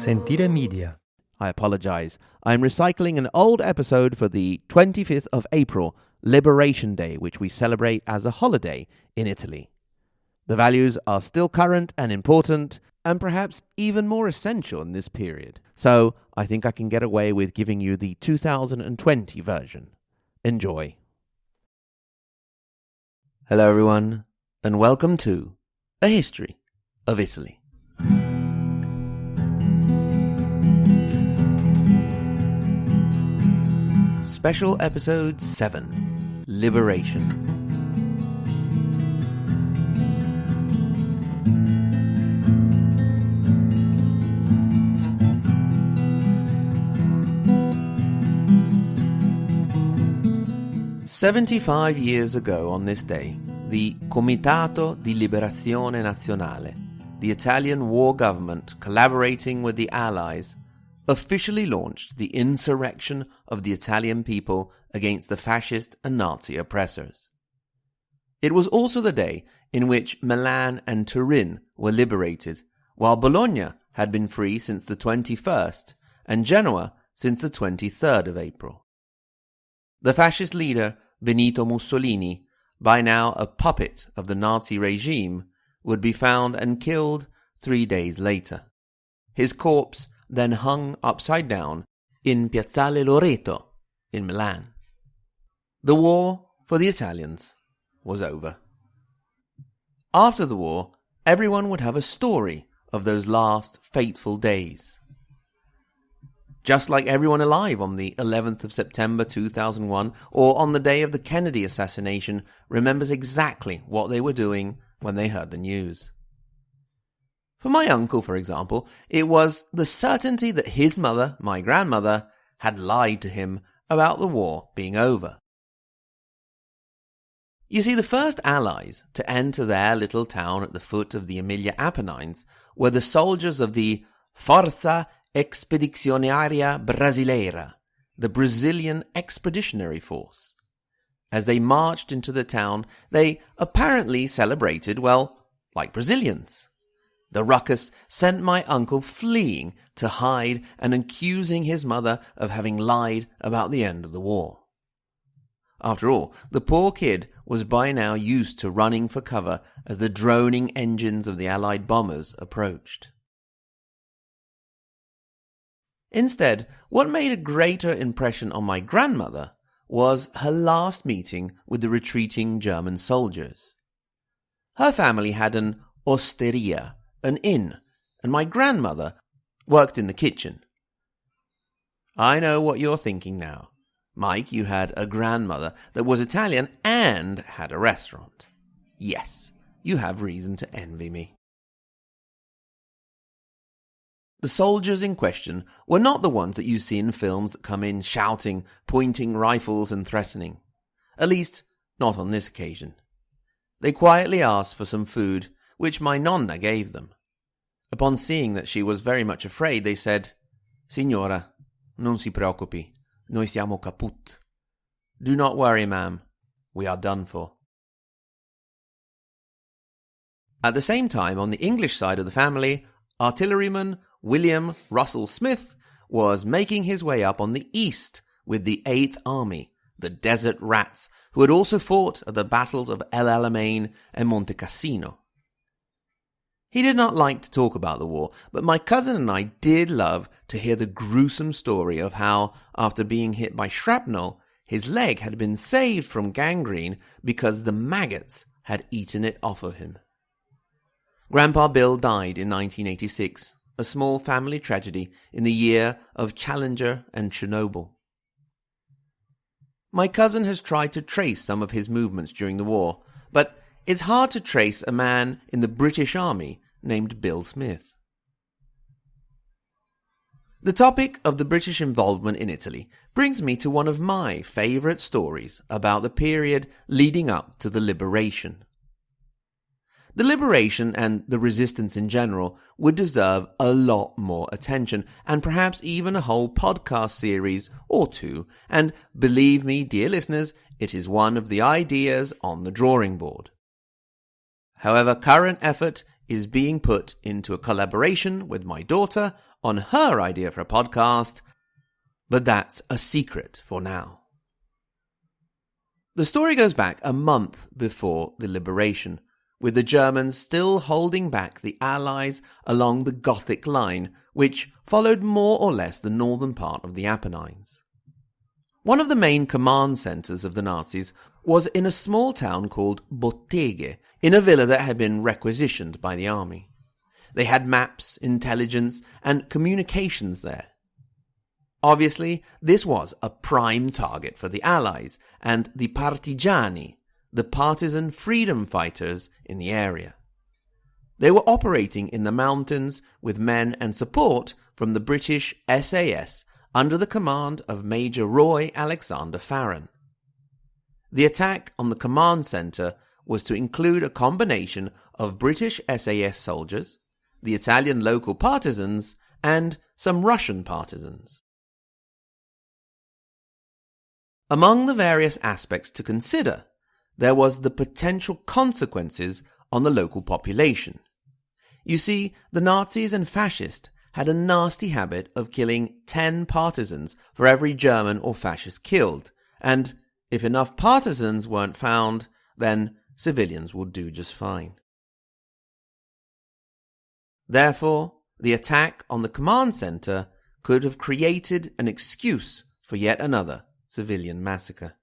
Sentire Media. I apologize. I'm recycling an old episode for the 25th of April, Liberation Day, which we celebrate as a holiday in Italy. The values are still current and important, and perhaps even more essential in this period. So I think I can get away with giving you the 2020 version. Enjoy. Hello everyone, and welcome to A History of Italy. Special Episode 7, Liberation. "75 years ago on this day, the Comitato di Liberazione Nazionale, the Italian war government collaborating with the Allies, officially launched the insurrection of the Italian people against the fascist and Nazi oppressors. It was also the day in which Milan and Turin were liberated, while Bologna had been free since the 21st and Genoa since the 23rd of April. The fascist leader, Benito Mussolini, by now a puppet of the Nazi regime, would be found and killed 3 days later. His corpse then hung upside down in Piazzale Loreto in Milan. The war for the Italians was over. After the war, everyone would have a story of those last fateful days. Just like everyone alive on the 11th of September 2001 or on the day of the Kennedy assassination remembers exactly what they were doing when they heard the news. For my uncle, for example, it was the certainty that his mother, my grandmother, had lied to him about the war being over. You see, the first Allies to enter their little town at the foot of the Emilia Apennines were the soldiers of the Forza Expedizionaria Brasileira, the Brazilian Expeditionary Force. As they marched into the town, they apparently celebrated, well, like Brazilians. The ruckus sent my uncle fleeing to hide and accusing his mother of having lied about the end of the war. After all, the poor kid was by now used to running for cover as the droning engines of the Allied bombers approached. Instead, what made a greater impression on my grandmother was her last meeting with the retreating German soldiers. Her family had an osteria, an inn, and my grandmother worked in the kitchen. I know what you're thinking now. Mike, you had a grandmother that was Italian and had a restaurant. Yes, you have reason to envy me. The soldiers in question were not the ones that you see in films that come in shouting, pointing rifles and threatening. At least, not on this occasion. They quietly asked for some food, which my nonna gave them. Upon seeing that she was very much afraid, they said, "Signora, non si preoccupi, noi siamo caput." "Do not worry, ma'am, we are done for." At the same time, on the English side of the family, artilleryman William Russell Smith was making his way up on the east with the 8th Army, the Desert Rats, who had also fought at the battles of El Alamein and Monte Cassino. He did not like to talk about the war, but my cousin and I did love to hear the gruesome story of how, after being hit by shrapnel, his leg had been saved from gangrene because the maggots had eaten it off of him. Grandpa Bill died in 1986, a small family tragedy in the year of Challenger and Chernobyl. My cousin has tried to trace some of his movements during the war, but it's hard to trace a man in the British Army named Bill Smith. The topic of the British involvement in Italy brings me to one of my favourite stories about the period leading up to the liberation. The liberation and the resistance in general would deserve a lot more attention, and perhaps even a whole podcast series or two, and believe me, dear listeners, it is one of the ideas on the drawing board. However, current effort is being put into a collaboration with my daughter on her idea for a podcast, but that's a secret for now. The story goes back a month before the liberation, with the Germans still holding back the Allies along the Gothic line, which followed more or less the northern part of the Apennines. One of the main command centres of the Nazis was in a small town called Botteghe, in a villa that had been requisitioned by the army. They had maps, intelligence, and communications there. Obviously, this was a prime target for the Allies and the partigiani, the partisan freedom fighters in the area. They were operating in the mountains with men and support from the British SAS under the command of Major Roy Alexander Farron. The attack on the command centre was to include a combination of British SAS soldiers, the Italian local partisans, and some Russian partisans. Among the various aspects to consider, there was the potential consequences on the local population. You see, the Nazis and fascists had a nasty habit of killing 10 partisans for every German or fascist killed, and if enough partisans weren't found, then civilians would do just fine. Therefore, the attack on the command centre could have created an excuse for yet another civilian massacre.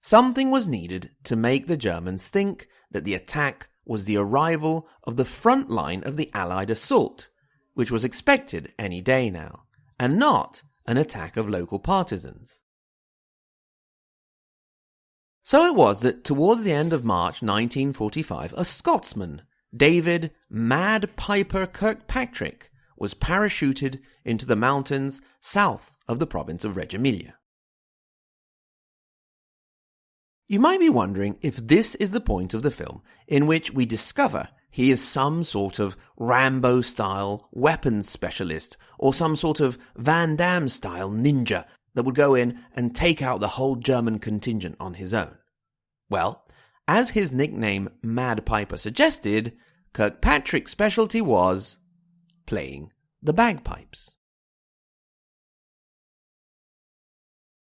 Something was needed to make the Germans think that the attack was the arrival of the front line of the Allied assault, which was expected any day now, and not an attack of local partisans. So it was that towards the end of March 1945, a Scotsman, David "Mad Piper" Kirkpatrick, was parachuted into the mountains south of the province of Reggio Emilia. You might be wondering if this is the point of the film in which we discover he is some sort of Rambo-style weapons specialist or some sort of Van Damme-style ninja that would go in and take out the whole German contingent on his own. Well, as his nickname Mad Piper suggested, Kirkpatrick's specialty was playing the bagpipes.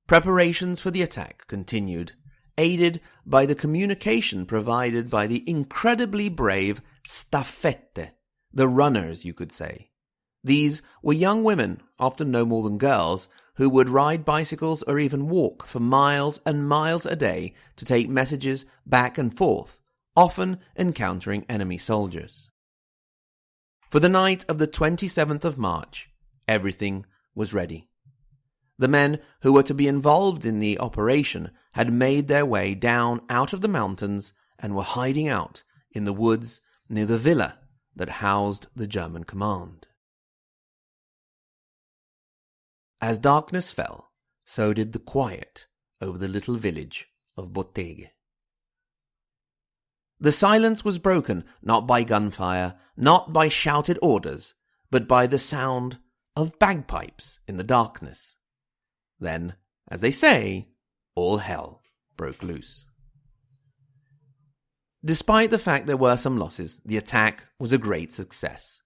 Preparations for the attack continued, aided by the communication provided by the incredibly brave staffette, the runners, you could say. These were young women, often no more than girls, who would ride bicycles or even walk for miles and miles a day to take messages back and forth, often encountering enemy soldiers. For the night of the 27th of March, everything was ready. The men who were to be involved in the operation had made their way down out of the mountains and were hiding out in the woods near the villa that housed the German command. As darkness fell, so did the quiet over the little village of Botteghe. The silence was broken not by gunfire, not by shouted orders, but by the sound of bagpipes in the darkness. Then, as they say, all hell broke loose. Despite the fact there were some losses, the attack was a great success.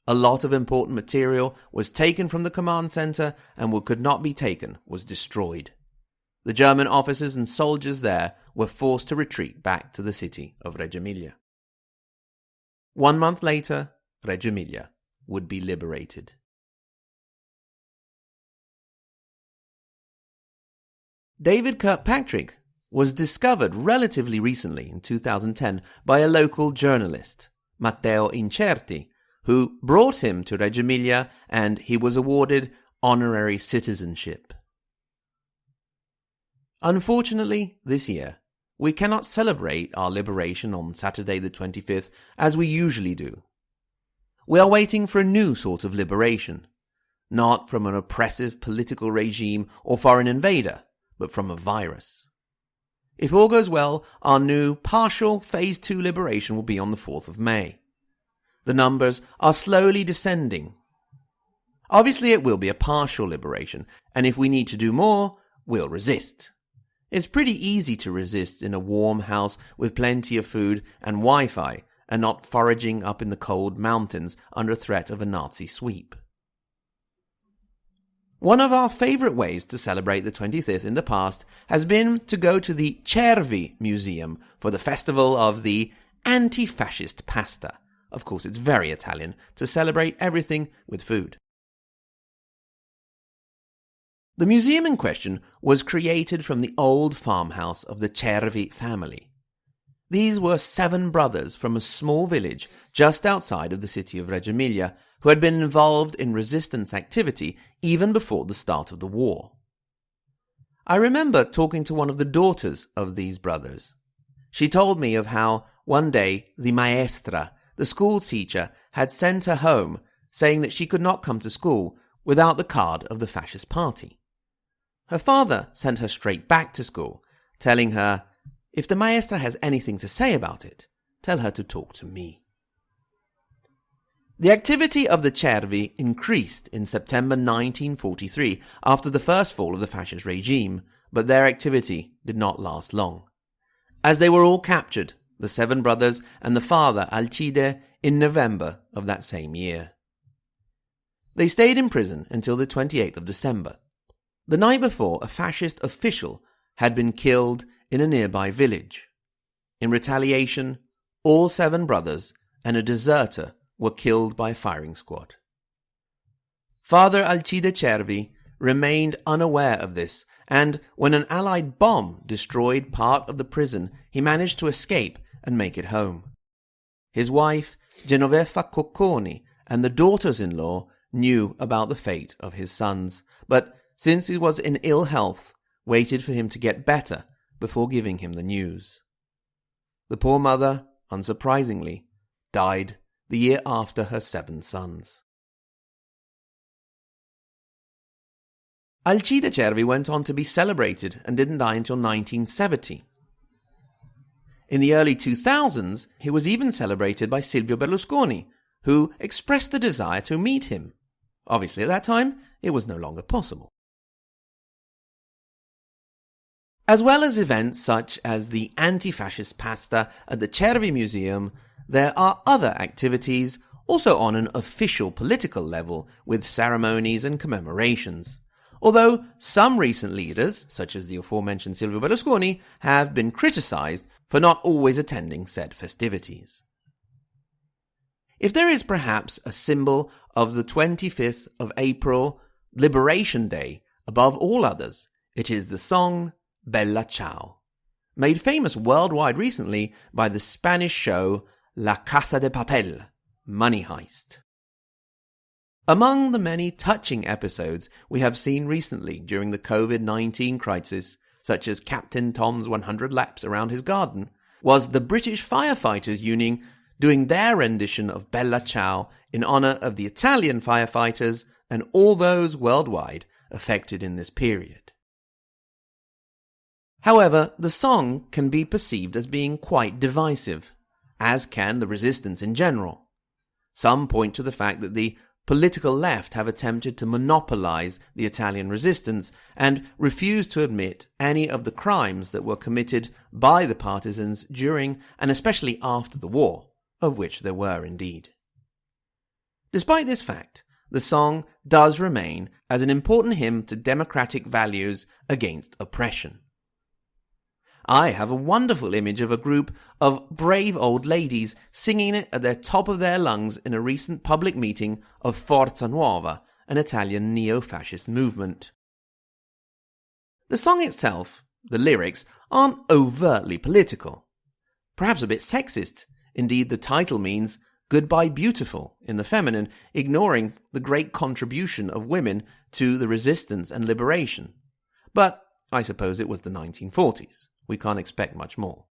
A lot of important material was taken from the command centre, and what could not be taken was destroyed. The German officers and soldiers there were forced to retreat back to the city of Reggio Emilia. 1 month later, Reggio Emilia would be liberated. David Kirkpatrick was discovered relatively recently in 2010 by a local journalist, Matteo Incerti, who brought him to Reggio Emilia, and he was awarded honorary citizenship. Unfortunately, this year, we cannot celebrate our liberation on Saturday the 25th as we usually do. We are waiting for a new sort of liberation, not from an oppressive political regime or foreign invader, but from a virus. If all goes well, our new partial Phase 2 liberation will be on the 4th of May. The numbers are slowly descending. Obviously, it will be a partial liberation, and if we need to do more, we'll resist. It's pretty easy to resist in a warm house with plenty of food and Wi-Fi, and not foraging up in the cold mountains under threat of a Nazi sweep. One of our favourite ways to celebrate the 25th in the past has been to go to the Cervi Museum for the festival of the anti-fascist pasta. Of course, it's very Italian to celebrate everything with food. The museum in question was created from the old farmhouse of the Cervi family. These were 7 brothers from a small village just outside of the city of Reggio Emilia who had been involved in resistance activity even before the start of the war. I remember talking to one of the daughters of these brothers. She told me of how one day the maestra, the school teacher, had sent her home saying that she could not come to school without the card of the fascist party. Her father sent her straight back to school, telling her, "If the maestra has anything to say about it, tell her to talk to me." The activity of the Cervi increased in September 1943 after the first fall of the fascist regime, but their activity did not last long, as they were all captured, the 7 brothers and the father Alcide, in November of that same year. They stayed in prison until the 28th of December. The night before, a fascist official had been killed in a nearby village. In retaliation, all 7 brothers and a deserter were killed by a firing squad. Father Alcide Cervi remained unaware of this, and when an Allied bomb destroyed part of the prison, he managed to escape and make it home. His wife, Genoveffa Cocconi, and the daughters-in-law knew about the fate of his sons, but since he was in ill health, waited for him to get better before giving him the news. The poor mother, unsurprisingly, died the year after her 7 sons. Alcide Cervi went on to be celebrated and didn't die until 1970. In the early 2000s, he was even celebrated by Silvio Berlusconi, who expressed the desire to meet him. Obviously, at that time, it was no longer possible. As well as events such as the anti-fascist pasta at the Cervi Museum, there are other activities also on an official political level with ceremonies and commemorations. Although some recent leaders, such as the aforementioned Silvio Berlusconi, have been criticised for not always attending said festivities. If there is perhaps a symbol of the 25th of April, Liberation Day, above all others, it is the song Bella Ciao, made famous worldwide recently by the Spanish show La Casa de Papel, Money Heist. Among the many touching episodes we have seen recently during the COVID-19 crisis, such as Captain Tom's 100 laps around his garden, was the British Firefighters Union doing their rendition of Bella Ciao in honour of the Italian firefighters and all those worldwide affected in this period. However, the song can be perceived as being quite divisive, as can the resistance in general. Some point to the fact that the political left have attempted to monopolize the Italian resistance and refuse to admit any of the crimes that were committed by the partisans during and especially after the war, of which there were indeed. Despite this fact, the song does remain as an important hymn to democratic values against oppression. I have a wonderful image of a group of brave old ladies singing it at the top of their lungs in a recent public meeting of Forza Nuova, an Italian neo-fascist movement. The song itself, the lyrics, aren't overtly political. Perhaps a bit sexist. Indeed, the title means "Goodbye Beautiful" in the feminine, ignoring the great contribution of women to the resistance and liberation. But I suppose it was the 1940s. We can't expect much more.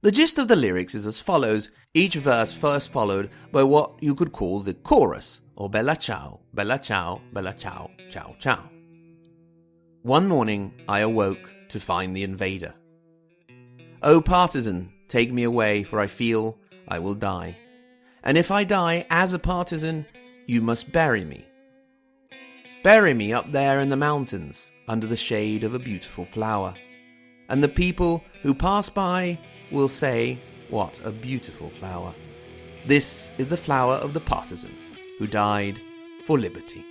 The gist of the lyrics is as follows, each verse first followed by what you could call the chorus, or Bella Ciao, Bella Ciao, Bella Ciao, Ciao Ciao. One morning I awoke to find the invader. "O partisan, take me away, for I feel I will die. And if I die as a partisan, you must bury me. Bury me up there in the mountains, under the shade of a beautiful flower. And the people who pass by will say, What a beautiful flower. This is the flower of the partisan who died for liberty.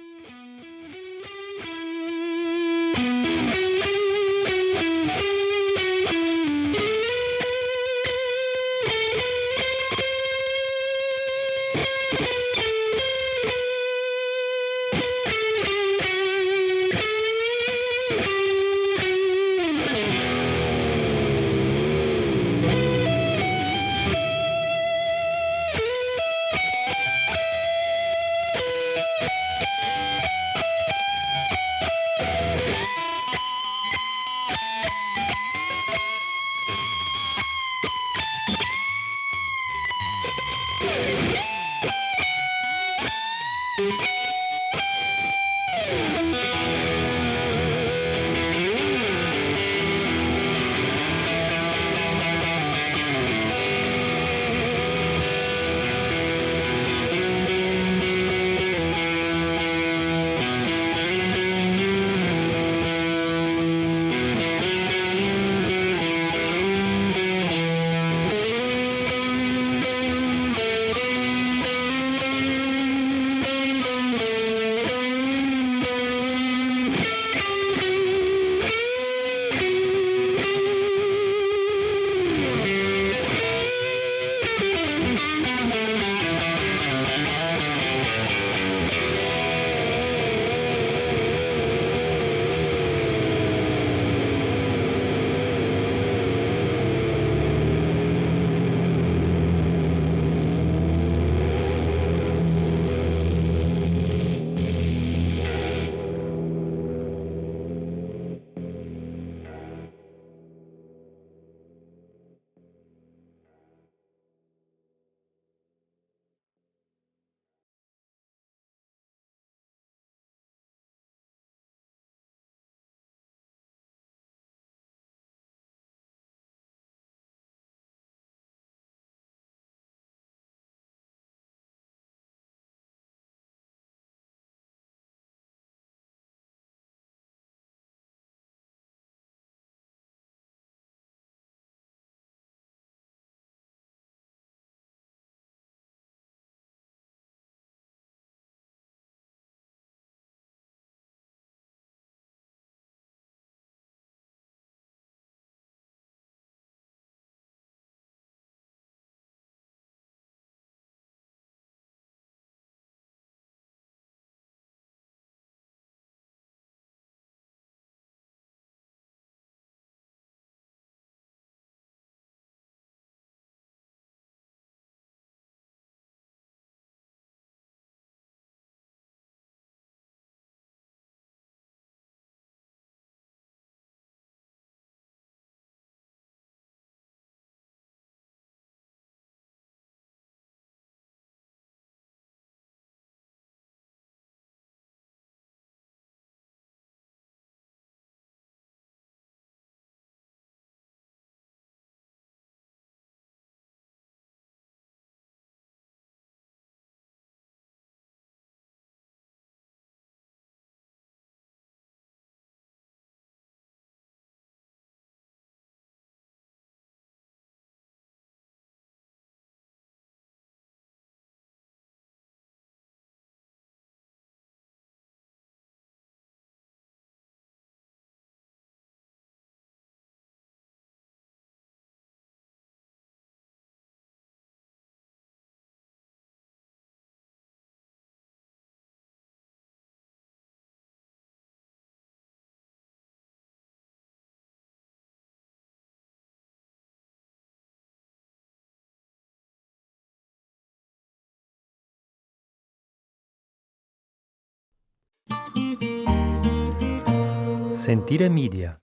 Sentire Media.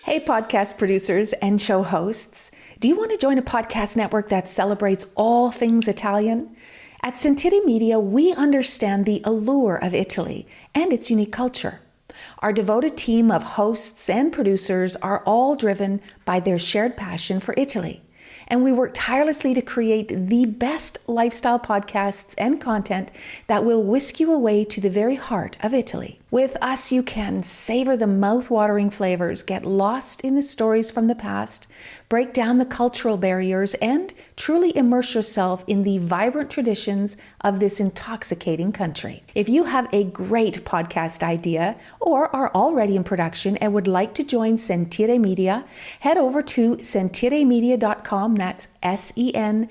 Hey, podcast producers and show hosts. Do you want to join a podcast network that celebrates all things Italian? At Sentire Media, we understand the allure of Italy and its unique culture. Our devoted team of hosts and producers are all driven by their shared passion for Italy. And we work tirelessly to create the best lifestyle podcasts and content that will whisk you away to the very heart of Italy. With us, you can savor the mouth-watering flavors, get lost in the stories from the past, break down the cultural barriers, and truly immerse yourself in the vibrant traditions of this intoxicating country. If you have a great podcast idea or are already in production and would like to join Sentire Media, head over to sentiremedia.com, that's SENTIRE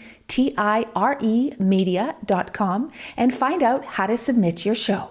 media.com, and find out how to submit your show.